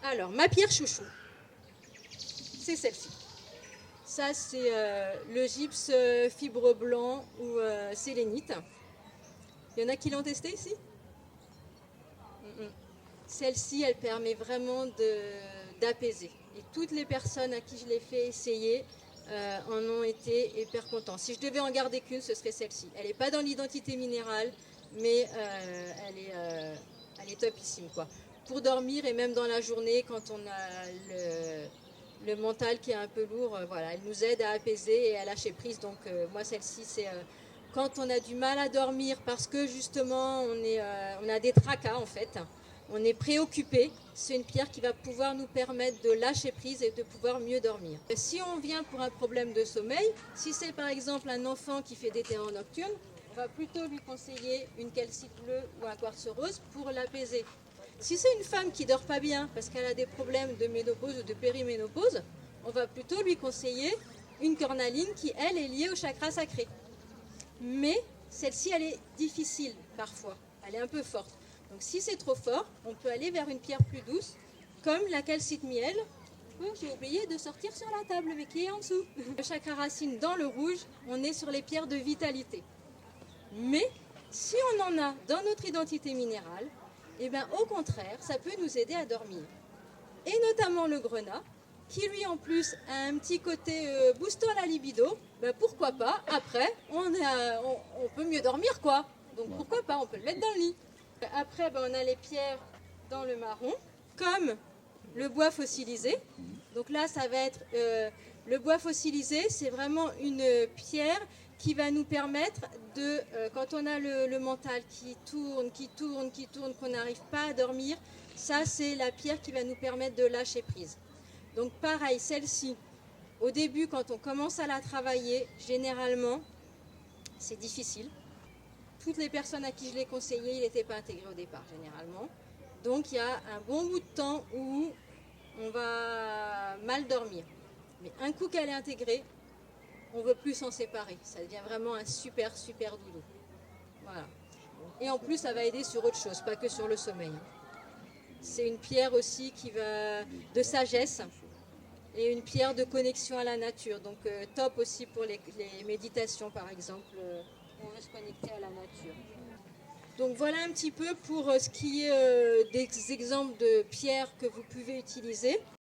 Alors, ma pierre chouchou, c'est celle-ci. Ça, c'est le gypse fibre blanc ou sélénite. Il y en a qui l'ont testé ici? Celle-ci, elle permet vraiment d'apaiser. Et toutes les personnes à qui je l'ai fait essayer en ont été hyper contents. Si je devais en garder qu'une, ce serait celle-ci. Elle n'est pas dans l'identité minérale, mais elle est topissime, quoi. Pour dormir et même dans la journée, quand on a le mental qui est un peu lourd, voilà, elle nous aide à apaiser et à lâcher prise. Donc moi, celle-ci, c'est quand on a du mal à dormir parce que justement, on a des tracas en fait. On est préoccupé, c'est une pierre qui va pouvoir nous permettre de lâcher prise et de pouvoir mieux dormir. Si on vient pour un problème de sommeil, si c'est par exemple un enfant qui fait des terreurs nocturnes, on va plutôt lui conseiller une calcite bleue ou un quartz rose pour l'apaiser. Si c'est une femme qui dort pas bien parce qu'elle a des problèmes de ménopause ou de périménopause, on va plutôt lui conseiller une cornaline qui, elle, est liée au chakra sacré. Mais celle-ci, elle est difficile parfois, elle est un peu forte. Donc si c'est trop fort, on peut aller vers une pierre plus douce, comme la calcite miel. Oh, j'ai oublié de sortir sur la table, mais qui est en dessous. Le chakra racine dans le rouge, on est sur les pierres de vitalité. Mais si on en a dans notre identité minérale, eh bien, au contraire, ça peut nous aider à dormir. Et notamment le grenat, qui lui en plus a un petit côté boostant la libido, ben pourquoi pas, après, on peut mieux dormir quoi. Donc pourquoi pas, on peut le mettre dans le lit. Après, ben, on a les pierres dans le marron, comme le bois fossilisé. Donc là, ça va être le bois fossilisé, c'est vraiment une pierre qui va nous permettre de, quand on a le mental qui tourne, qu'on n'arrive pas à dormir, ça c'est la pierre qui va nous permettre de lâcher prise. Donc pareil, celle-ci, au début quand on commence à la travailler, généralement, c'est difficile. Toutes les personnes à qui je l'ai conseillé, il n'était pas intégré au départ, généralement. Donc il y a un bon bout de temps où on va mal dormir. Mais un coup qu'elle est intégrée, on ne veut plus s'en séparer. Ça devient vraiment un super, super doudou. Voilà. Et en plus, ça va aider sur autre chose, pas que sur le sommeil. C'est une pierre aussi qui va de sagesse et une pierre de connexion à la nature. Donc top aussi pour les méditations, par exemple, où on veut se connecter à la nature. Donc voilà un petit peu pour ce qui est des exemples de pierres que vous pouvez utiliser.